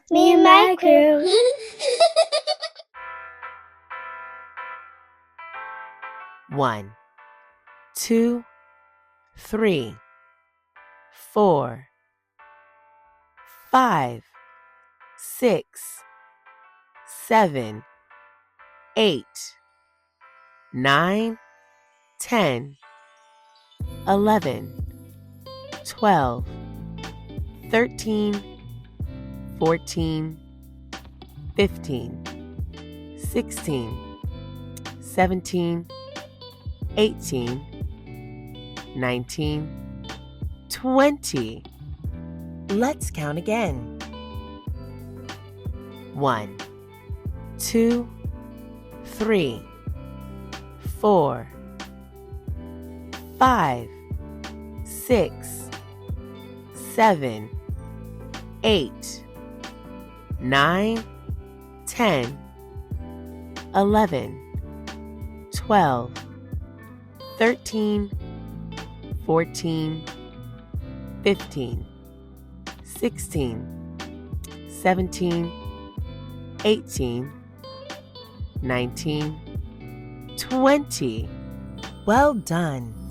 Mi&Mi Crew. 1, 2, 3, 4, 5, 6, 7, 8, 9, 10, 11, 12, 13, 14, 15, 16, 17, 18, 19, 20. Let's count again. 1, 2, 3, 4, 5, 6, 7, 8, 9, 10, 11, 12, 13, 14, 15, 16, 17, 18, 19, 20. Well done.